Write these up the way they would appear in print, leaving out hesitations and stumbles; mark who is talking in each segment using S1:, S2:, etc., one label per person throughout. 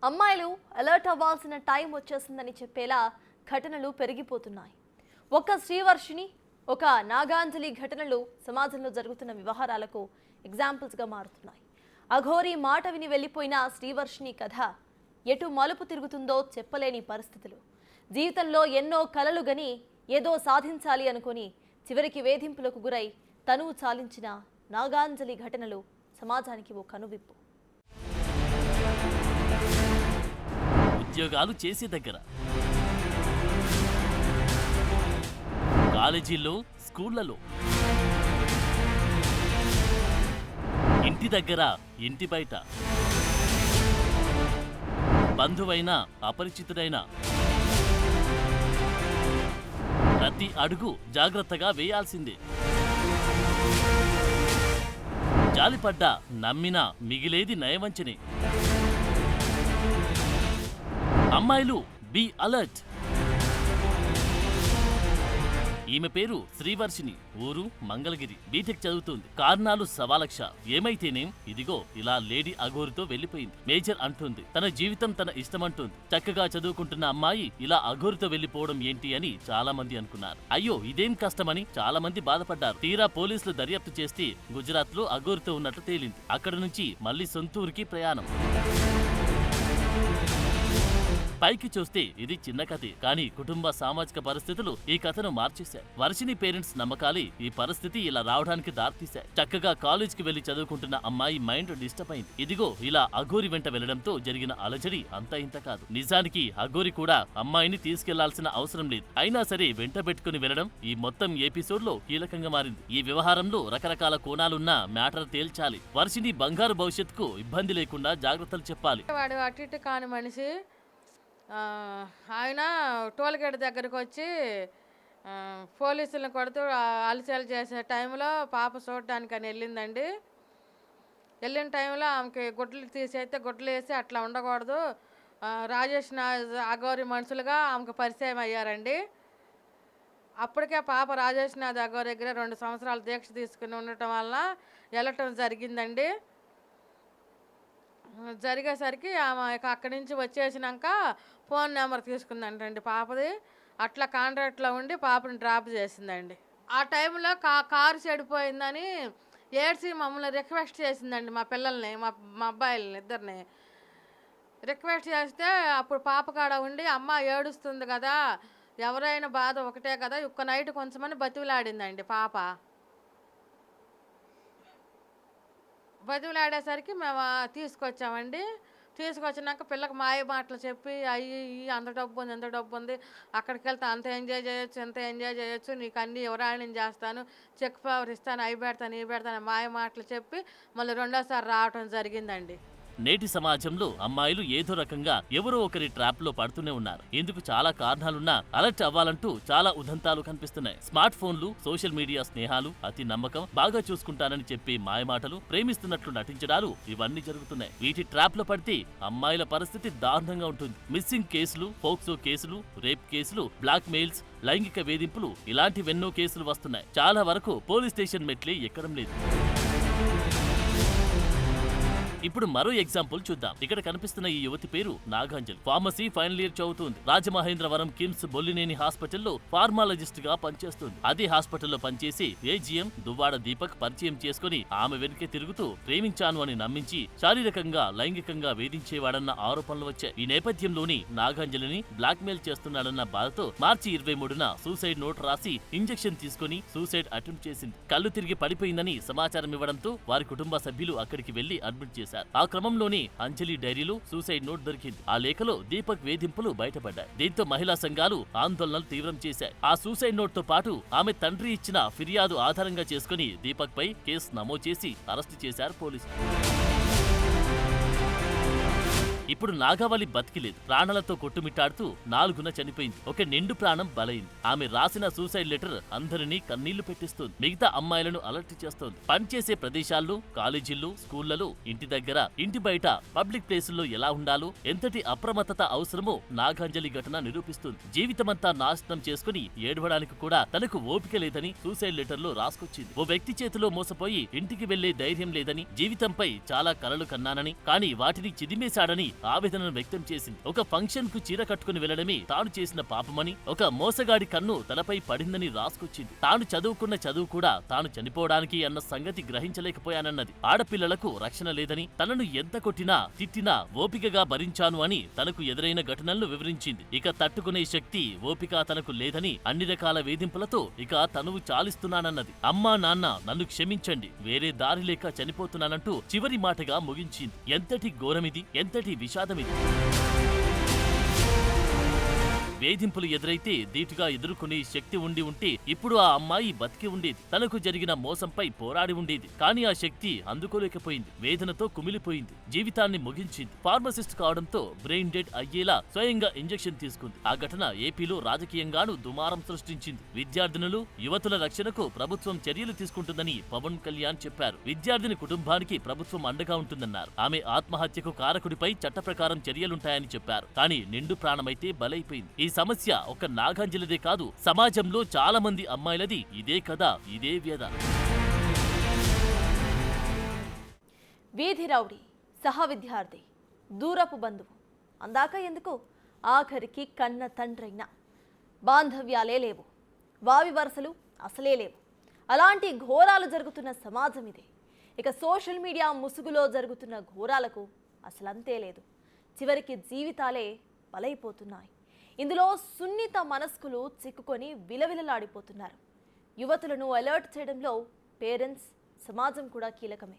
S1: అమ్మాయిలు అలర్ట్ అవ్వాల్సిన టైం వచ్చేసిందని చెప్పేలా ఘటనలు పెరిగిపోతున్నాయి. ఒక శ్రీవర్షిని, ఒక నాగాంజలి ఘటనలు సమాజంలో జరుగుతున్న వ్యవహారాలకు ఎగ్జాంపుల్స్గా మారుతున్నాయి. అఘోరి మాట విని వెళ్ళిపోయిన శ్రీవర్షిని కథ ఎటు మలుపు తిరుగుతుందో చెప్పలేని పరిస్థితులు. జీవితంలో ఎన్నో కలలు గని ఏదో సాధించాలి అనుకొని చివరికి వేధింపులకు గురై తనువు చాలించిన నాగాంజలి ఘటనలు సమాజానికి ఓ కనువిప్పు.
S2: ఉద్యోగాలు చేసే దగ్గర, కాలేజీల్లో, స్కూళ్లలో, ఇంటి దగ్గర, ఇంటి బయట, బంధువైనా అపరిచితుడైనా ప్రతి అడుగు జాగ్రత్తగా వేయాల్సిందే. జాలిపడ్డా నమ్మినా మిగిలేది నయవంచనే. అమ్మాయిలు బీ అలర్ట్. ఈమె పేరు శ్రీవర్షిని, ఊరు మంగళగిరి. బీటెక్ చదువుతుంది. కారణాలు సవాలక్ష. ఏమైతేనేం ఇదిగో ఇలా లేడీ అఘోరితో వెళ్లిపోయింది. మేజర్ అంటుంది, తన జీవితం తన ఇష్టమంటుంది. చక్కగా చదువుకుంటున్న అమ్మాయి ఇలా అఘోరితో వెళ్లిపోవడం ఏంటి అని చాలా మంది అనుకున్నారు. అయ్యో ఇదేం కష్టమని చాలా మంది బాధపడ్డారు. తీరా పోలీసులు దర్యాప్తు చేస్తే గుజరాత్ లో అఘోరితో ఉన్నట్లు తేలింది. అక్కడి నుంచి మళ్లీ సొంతూరుకి ప్రయాణం. పైకి చూస్తే ఇది చిన్న కథే, కానీ కుటుంబ సామాజిక పరిస్థితులు ఈ కథను మార్చేశాయి. వర్షిని పేరెంట్స్ నమ్మకాలే ఈ పరిస్థితి ఇలా రావడానికి దారితీశాయి. చక్కగా కాలేజ్కి వెళ్లి చదువుకుంటున్న అమ్మాయి మైండ్ డిస్టర్బ్ అయింది. ఇదిగో ఇలా అఘోరి వెంట వెళ్లడంతో జరిగిన అలజడి అంతా ఇంత కాదు. నిజానికి అఘోరి కూడా అమ్మాయిని తీసుకెళ్లాల్సిన అవసరం లేదు. అయినా సరే వెంట పెట్టుకుని వెళ్లడం ఈ మొత్తం ఎపిసోడ్ లో కీలకంగా మారింది. ఈ వ్యవహారంలో రకరకాల కోణాలున్న మ్యాటర్ తేల్చాలి. వర్షిని బంగారు భవిష్యత్తుకు ఇబ్బంది లేకుండా జాగ్రత్తలు చెప్పాలి.
S3: వాడు అటు ఇటు కాని మనిషి. ఆయన టోల్గేట్ దగ్గరకు వచ్చి పోలీసులను కొడుతూ అలసలు చేసే టైంలో పాప చూడటానికని వెళ్ళిందండి. వెళ్ళిన టైంలో ఆమెకి గుడ్లు తీసేస్తే గుడ్లు వేసి అట్లా ఉండకూడదు, రాజేష్ అఘోరి మనుషులుగా ఆమెకు పరిచయం అయ్యారండి. అప్పటికే పాప రాజేష్ అఘోరి దగ్గర 2 సంవత్సరాలు దీక్ష తీసుకుని ఉండటం వల్ల వెళ్ళటం జరిగిందండి. జరిగేసరికి ఆమె అక్కడి నుంచి వచ్చేసినాక ఫోన్ నెంబర్ తీసుకుందంటండి పాపది. అట్లా కాంట్రాక్ట్లో ఉండి పాపని డ్రాప్ చేసిందండి. ఆ టైంలో కారు చెడిపోయిందని ఏడ్చి మమ్మల్ని రిక్వెస్ట్ చేసిందండి. మా పిల్లల్ని, మా అబ్బాయిలని ఇద్దరిని రిక్వెస్ట్ చేస్తే అప్పుడు పాప కాడ ఉండి అమ్మ ఏడుస్తుంది కదా, ఎవరైనా బాధ ఒకటే కదా, ఒక్క నైట్ కొంచెమని బతిలాడిందండి పాప. బతిలాడేసరికి మేము తీసుకొచ్చామండి. తీసుకొచ్చినాక పిల్లకి మాయ మాటలు చెప్పి అయ్యి అంత డబ్బు ఉంది, ఎంత డబ్బు ఉంది, అక్కడికి వెళ్తే అంత ఎంజాయ్ చేయొచ్చు, ఎంత ఎంజాయ్ చేయొచ్చు, నీకు అన్ని ఎవరాయని చేస్తాను, చెక్ పవర్ ఇస్తాను, అవి పెడతాను, ఇవి పెడతాను మాయ మాటలు చెప్పి మళ్ళీ 2వ సారి రావటం జరిగిందండి.
S2: నేటి సమాజంలో అమ్మాయిలు ఏదో రకంగా ఎవరో ఒకరి ట్రాప్ లో పడుతూనే ఉన్నారు. ఇందుకు చాలా కారణాలున్నా అలర్ట్ అవ్వాలంటూ చాలా ఉదంతాలు కనిపిస్తున్నాయి. స్మార్ట్ ఫోన్లు, సోషల్ మీడియా స్నేహాలు, అతి నమ్మకం, బాగా చూసుకుంటానని చెప్పి మాయమాటలు, ప్రేమిస్తున్నట్లు నటించడాలు ఇవన్నీ జరుగుతున్నాయి. వీటి ట్రాప్ లో పడితే అమ్మాయిల పరిస్థితి దారుణంగా ఉంటుంది. మిస్సింగ్ కేసులు, ఫోక్సో కేసులు, రేప్ కేసులు, బ్లాక్ మెయిల్స్, లైంగిక వేధింపులు ఇలాంటివెన్నో కేసులు వస్తున్నాయి. చాలా వరకు పోలీస్ స్టేషన్ మెట్లే ఎక్కడం లేదు. ఇప్పుడు మరో ఎగ్జాంపుల్ చూద్దాం. ఇక్కడ కనిపిస్తున్న ఈ యువతి పేరు నాగాంజలి. ఫార్మసీ ఫైనల్ ఇయర్ చదువుతుంది. రాజమహేంద్రవరం కిమ్స్ బొల్లినేని హాస్పిటల్లో ఫార్మాలజిస్ట్ గా పనిచేస్తుంది. అదే హాస్పిటల్లో పనిచేసి ఏజీఎం దువ్వాడ దీపక్ పరిచయం చేసుకుని ఆమె వెనుకే తిరుగుతూ ప్రేమించాను అని నమ్మించి శారీరకంగా, లైంగికంగా వేధించేవాడన్న ఆరోపణలు వచ్చాయి. ఈ నేపథ్యంలోని నాగాంజలిని బ్లాక్ మెయిల్ చేస్తున్నాడన్న బాధతో మార్చి 23న సూసైడ్ నోట్ రాసి ఇంజెక్షన్ తీసుకుని సూసైడ్ అటెంప్ట్ చేసింది. కళ్ళు తిరిగి పడిపోయిందని సమాచారం ఇవ్వడంతో వారి కుటుంబ సభ్యులు అక్కడికి వెళ్లి అడ్మిట్ చేశారు. ఆ క్రమంలోనే అంజలి డైరీలో సూసైడ్ నోట్ దొరికింది. ఆ లేఖలో దీపక్ వేధింపులు బయటపడ్డాయి. దీంతో మహిళా సంఘాలు ఆందోళనలు తీవ్రం చేశాయి. ఆ సూసైడ్ నోట్ తో పాటు ఆమె తండ్రి ఇచ్చిన ఫిర్యాదు ఆధారంగా చేసుకుని దీపక్ పై కేసు నమోదు చేసి అరెస్టు చేశారు పోలీసులు. ఇప్పుడు నాగావళి బతికిలేదు. ప్రాణాలతో కొట్టుమిట్టాడుతూ 4న చనిపోయింది. ఒక నిండు ప్రాణం బలైంది. ఆమె రాసిన సూసైడ్ లెటర్ అందరినీ కన్నీళ్లు పెట్టిస్తోంది. మిగతా అమ్మాయిలను అలర్ట్ చేస్తోంది. పనిచేసే ప్రదేశాల్లో, కాలేజీల్లో, స్కూళ్లలో, ఇంటి దగ్గర, ఇంటి బయట, పబ్లిక్ ప్లేసుల్లో ఎలా ఉండాలో, ఎంతటి అప్రమత్తత అవసరమో నాగాంజలి ఘటన నిరూపిస్తుంది. జీవితమంతా నాశనం చేసుకుని ఏడవడానికి కూడా తనకు ఓపిక లేదని సూసైడ్ లెటర్ లో రాసుకొచ్చింది. ఓ వ్యక్తి చేతిలో మోసపోయి ఇంటికి వెళ్లే ధైర్యం లేదని, జీవితంపై చాలా కలలు కన్నానని, కానీ వాటిని చిదిమేశాడని ఆవేదనను వ్యక్తం చేసింది. ఒక ఫంక్షన్ కు చీర కట్టుకుని వెళ్లడమే తాను చేసిన పాపమని, ఒక మోసగాడి కన్ను తనపై పడిందని రాసుకొచ్చింది. తాను చదువుకున్న చదువు కూడా తాను చనిపోవడానికి అన్న సంగతి గ్రహించలేకపోయానన్నది. ఆడపిల్లలకు రక్షణ లేదని, తనను ఎంత కొట్టినా తిట్టినా ఓపికగా భరించాను అని తనకు ఎదురైన ఘటనలను వివరించింది. ఇక తట్టుకునే శక్తి, ఓపిక తనకు లేదని, అన్ని రకాల వేధింపులతో ఇక తనువు చాలిస్తున్నానన్నది. అమ్మా నాన్న నన్ను క్షమించండి, వేరే దారి లేక చనిపోతున్నానంటూ చివరి మాటగా ముగించింది. ఎంతటి ఘోరమిది, ఎంతటి విషాదమిది. వేధింపులు ఎదురైతే ధీటుగా ఎదుర్కొనే శక్తి ఉంటే ఇప్పుడు ఆ అమ్మాయి బతికి ఉండేది. తనకు జరిగిన మోసంపై పోరాడి ఉండేది. కానీ ఆ శక్తి అందుకోలేకపోయింది. వేదనతో కుమిలిపోయింది. జీవితాన్ని ముగించింది. ఫార్మసిస్ట్ కావడంతో బ్రెయిన్ డెడ్ అయ్యేలా స్వయంగా ఇంజెక్షన్ తీసుకుంది. ఆ ఘటన ఏపీలో రాజకీయంగానూ దుమారం సృష్టించింది. విద్యార్థినులు, యువతుల రక్షణకు ప్రభుత్వం చర్యలు తీసుకుంటుందని పవన్ కళ్యాణ్ చెప్పారు. విద్యార్థిని కుటుంబానికి ప్రభుత్వం అండగా ఉంటుందన్నారు. ఆమె ఆత్మహత్యకు కారకుడిపై చట్ట ప్రకారం చర్యలుంటాయని చెప్పారు. కానీ నిండు ప్రాణమైతే బలైపోయింది. ఈ సమస్య ఒక నాగాంజలిదే కాదు, సమాజంలో చాలా మంది అమ్మాయిలది ఇదే కదా, ఇదే వ్యధ.
S1: వీధి రౌడీ, సహ విద్యార్థి, దూరపు బంధువు, అందాక ఎందుకు ఆఖరికి కన్న తండ్రైనా బాంధవ్యాలే లేవు, వావి వరుసలు అసలే లేవు. అలాంటి ఘోరాలు జరుగుతున్న సమాజం ఇదే. ఇక సోషల్ మీడియా ముసుగులో జరుగుతున్న ఘోరాలకు అసలంతే లేదు. చివరికి జీవితాలే బలైపోతున్నాయి. ఇందులో సున్నిత మనస్కులు చిక్కుకొని విలవిలలాడిపోతున్నారు. యువతులను అలర్ట్ చేయడంలో పేరెంట్స్, సమాజం కూడా కీలకమే.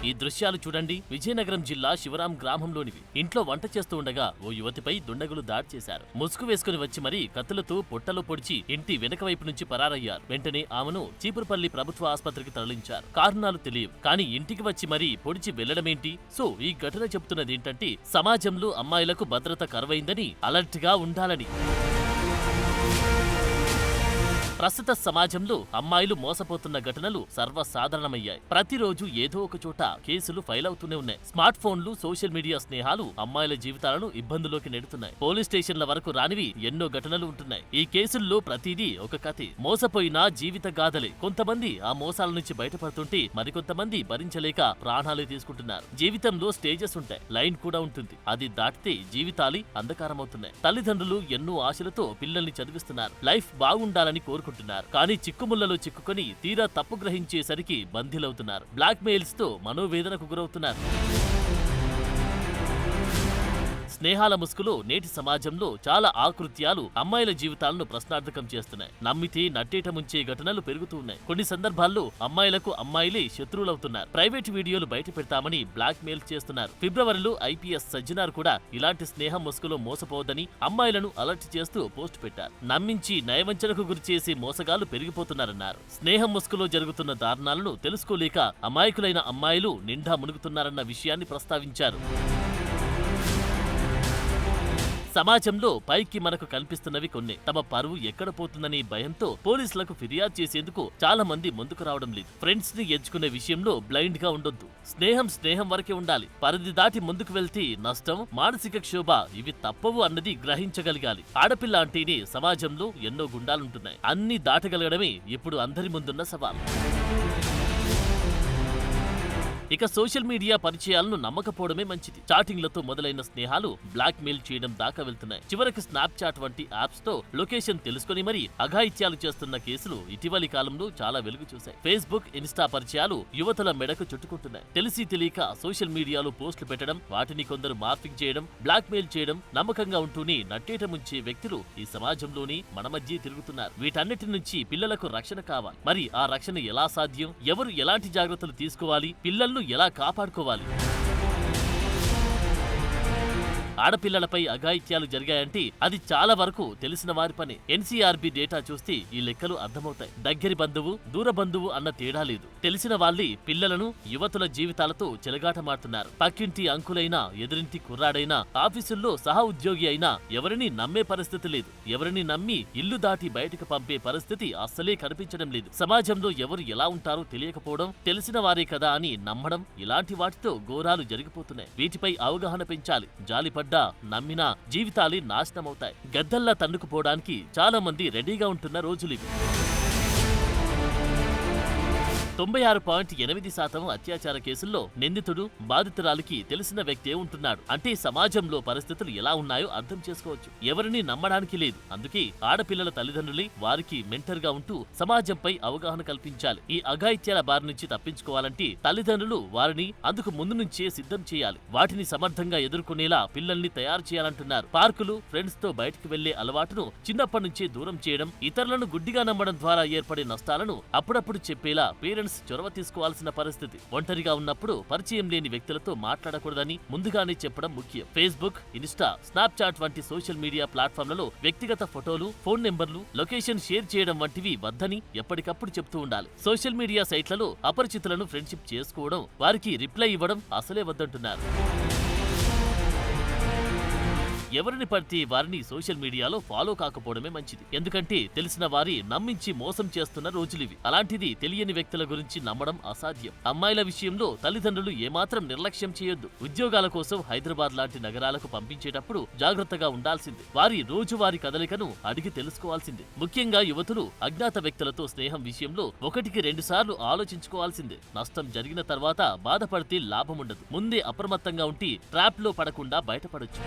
S2: ఈ దృశ్యాలు చూడండి. విజయనగరం జిల్లా శివరాం గ్రామంలోనివి. ఇంట్లో వంట చేస్తూ ఉండగా ఓ యువతిపై దుండగులు దాడి చేశారు. ముసుగు వేసుకుని వచ్చి మరీ కత్తులతో పొట్టలో పొడిచి ఇంటి వెనక వైపు నుంచి పరారయ్యారు. వెంటనే ఆమెను చీపురుపల్లి ప్రభుత్వ ఆసుపత్రికి తరలించారు. కారణాలు తెలియవు, కానీ ఇంటికి వచ్చి మరీ పొడిచి వెళ్లడమేంటి? సో ఈ ఘటన చెబుతున్నది ఏంటంటే సమాజంలో అమ్మాయిలకు భద్రత కరువైందని, అలర్ట్ గా ఉండాలని. ప్రస్తుత సమాజంలో అమ్మాయిలు మోసపోతున్న ఘటనలు సర్వసాధారణమయ్యాయి. ప్రతిరోజు ఏదో ఒక చోట కేసులు ఫైల్ అవుతూనే ఉన్నాయి. స్మార్ట్ ఫోన్లు, సోషల్ మీడియా స్నేహాలు అమ్మాయిల జీవితాలను ఇబ్బందుల్లోకి నెడుతున్నాయి. పోలీస్ స్టేషన్ల వరకు రానివి ఎన్నో ఘటనలు ఉంటున్నాయి. ఈ కేసుల్లో ప్రతిదీ ఒక కథే. మోసపోయిన జీవిత గాథలే. కొంతమంది ఆ మోసాల నుంచి బయటపడుతుంటే మరికొంతమంది భరించలేక ప్రాణాలు తీసుకుంటున్నారు. జీవితంలో స్టేజెస్ ఉంటాయి, లైన్ కూడా ఉంటుంది. అది దాటితే జీవితాలు అంధకారమవుతున్నాయి. తల్లిదండ్రులు ఎన్నో ఆశలతో పిల్లల్ని చదివిస్తున్నారు, లైఫ్ బాగుండాలని కోరుకుంటున్నారు. కానీ చిక్కుముళ్లలో చిక్కుకొని తీరా తప్పు గ్రహించేసరికి బందీలవుతున్నారు. బ్లాక్ మెయిల్స్ తో మనోవేదనకు గురవుతున్నారు. స్నేహాల ముసుగులో నేటి సమాజంలో చాలా ఆకృత్యాలు అమ్మాయిల జీవితాలను ప్రశ్నార్థకం చేస్తున్నాయి. నమ్మితే నట్టేట ముంచే ఘటనలు పెరుగుతూ ఉన్నాయి. కొన్ని సందర్భాల్లో అమ్మాయిలకు అమ్మాయిలే శత్రువులవుతున్నారు. ప్రైవేట్ వీడియోలు బయట పెడతామని బ్లాక్ మెయిల్ చేస్తున్నారు. ఫిబ్రవరిలో ఐపీఎస్ సజ్జనార్ కూడా ఇలాంటి స్నేహం ముసుగులో మోసపోవద్దని అమ్మాయిలను అలర్ట్ చేస్తూ పోస్ట్ పెట్టారు. నమ్మించి నయవంచనకు గురిచేసే మోసగాళ్లు పెరిగిపోతున్నారన్నారు. స్నేహం ముసుగులో జరుగుతున్న దారుణాలను తెలుసుకోలేక అమాయకులైన అమ్మాయిలు నిండా మునుగుతున్నారన్న విషయాన్ని ప్రస్తావించారు. సమాజంలో పైకి మనకు కనిపిస్తున్నవి కొన్ని. తమ పరువు ఎక్కడ పోతుందనే భయంతో పోలీసులకు ఫిర్యాదు చేసేందుకు చాలా మంది ముందుకు రావడం లేదు. ఫ్రెండ్స్ ని ఎంచుకునే విషయంలో బ్లైండ్ గా ఉండొద్దు. స్నేహం వరకే ఉండాలి. పరిధి దాటి ముందుకు వెళ్తే నష్టం, మానసిక క్షోభ ఇవి తప్పవు అన్నది గ్రహించగలగాలి. ఆడపిల్ల అంటేనే సమాజంలో ఎన్నో గుండాలుంటున్నాయి. అన్ని దాటగలగడమే ఇప్పుడు అందరి ముందున్న సవాల్. ఇక సోషల్ మీడియా పరిచయాలను నమ్మకపోవడమే మంచిది. చాటింగ్లతో మొదలైన స్నేహాలు బ్లాక్ మెయిల్ చేయడం దాకా వెళ్తున్నాయి. చివరికి స్నాప్చాట్ వంటి యాప్స్ తో లొకేషన్ తెలుసుకుని మరీ అఘాయిత్యాలు చేస్తున్న కేసులు ఇటీవలి కాలంలో చాలా వెలుగు చూశాయి. ఫేస్బుక్, ఇన్స్టా పరిచయాలు యువతుల మెడకు చుట్టుకుంటున్నాయి. తెలిసి తెలియక సోషల్ మీడియాలో పోస్టులు పెట్టడం, వాటిని కొందరు మార్ఫింగ్ చేయడం, బ్లాక్ మెయిల్ చేయడం, నమ్మకంగా ఉంటూనే నట్టేట ముంచే వ్యక్తులు ఈ సమాజంలోని మన మధ్య తిరుగుతున్నారు. వీటన్నిటి నుంచి పిల్లలకు రక్షణ కావాలి. మరి ఆ రక్షణ ఎలా సాధ్యం? ఎవరు ఎలాంటి జాగ్రత్తలు తీసుకోవాలి? పిల్లలను ఎలా కాపాడుకోవాలి? ఆడపిల్లలపై అఘాయిత్యాలు జరిగాయంటే అది చాలా వరకు తెలిసిన వారి పని. ఎన్సీఆర్బీ డేటా చూస్తే ఈ లెక్కలు అర్థమవుతాయి. దగ్గరి బంధువు, దూర బంధువు అన్న తేడా లేదు. తెలిసిన వాళ్ళే పిల్లలను, యువతుల జీవితాలతో చెలగాటమాడుతున్నారు. పక్కింటి అంకులైనా, ఎదురింటి కుర్రాడైనా, ఆఫీసుల్లో సహా ఉద్యోగి అయినా ఎవరిని నమ్మే పరిస్థితి లేదు. ఎవరిని నమ్మి ఇల్లు దాటి బయటకు పంపే పరిస్థితి అస్సలే కనిపించడం లేదు. సమాజంలో ఎవరు ఎలా ఉంటారో తెలియకపోవడం, తెలిసిన వారే కదా అని నమ్మడం, ఇలాంటి వాటితో ఘోరాలు జరిగిపోతున్నాయి. వీటిపై అవగాహన పెంచాలి. జాలిపడ్డా, నమ్మినా జీవితాలే నాశనమవుతాయి. గద్దల్లా తన్నుకుపోవడానికి చాలా మంది రెడీగా ఉంటున్న రోజులివి. 96.8% అత్యాచార కేసుల్లో నిందితుడు బాధితురాలికి తెలిసిన వ్యక్తే ఉంటున్నాడు. అంటే సమాజంలో పరిస్థితులు ఎలా ఉన్నాయో అర్థం చేసుకోవచ్చు. ఎవరిని నమ్మడానికి లేదు. అందుకే ఆడపిల్లల తల్లిదండ్రులే వారికి మెంటర్గా ఉంటూ సమాజంపై అవగాహన కల్పించాలి. ఈ అఘాయిత్యాల బారి నుంచి తప్పించుకోవాలంటే తల్లిదండ్రులు వారిని అందుకు ముందు నుంచే సిద్ధం చేయాలి. వాటిని సమర్థంగా ఎదుర్కొనేలా పిల్లల్ని తయారు చేయాలంటున్నారు. పార్కులు, ఫ్రెండ్స్ తో బయటకు వెళ్లే అలవాటును చిన్నప్పటి నుంచే దూరం చేయడం, ఇతరులను గుడ్డిగా నమ్మడం ద్వారా ఏర్పడే నష్టాలను అప్పుడప్పుడు చెప్పేలా పేరెంట్స్ చొరవ తీసుకోవాల్సిన పరిస్థితి. ఒంటరిగా ఉన్నప్పుడు పరిచయం లేని వ్యక్తులతో మాట్లాడకూడదని ముందుగానే చెప్పడం ముఖ్యం. ఫేస్బుక్, ఇన్స్టా, స్నాప్చాట్ వంటి సోషల్ మీడియా ప్లాట్ఫామ్లలో వ్యక్తిగత ఫోటోలు, ఫోన్ నెంబర్లు, లొకేషన్ షేర్ చేయడం వంటివి వద్దని ఎప్పటికప్పుడు చెప్తూ ఉండాలి. సోషల్ మీడియా సైట్లలో అపరిచితులను ఫ్రెండ్షిప్ చేసుకోవడం, వారికి రిప్లై ఇవ్వడం అసలే వద్దంటున్నారు. ఎవరిని పడితే వారిని సోషల్ మీడియాలో ఫాలో కాకపోవడమే మంచిది. ఎందుకంటే తెలిసిన వారి నమ్మించి మోసం చేస్తున్న రోజులివి. అలాంటిది తెలియని వ్యక్తుల గురించి నమ్మడం అసాధ్యం. అమ్మాయిల విషయంలో తల్లిదండ్రులు ఏమాత్రం నిర్లక్ష్యం చేయొద్దు. ఉద్యోగాల కోసం హైదరాబాద్ లాంటి నగరాలకు పంపించేటప్పుడు జాగ్రత్తగా ఉండాల్సిందే. వారి రోజువారీ కదలికను అడిగి తెలుసుకోవాల్సిందే. ముఖ్యంగా యువతులు అజ్ఞాత వ్యక్తులతో స్నేహం విషయంలో 1-2 సార్లు ఆలోచించుకోవాల్సిందే. నష్టం జరిగిన తర్వాత బాధపడితే లాభముండదు. ముందే అప్రమత్తంగా ఉండి ట్రాప్ లో పడకుండా బయటపడొచ్చు.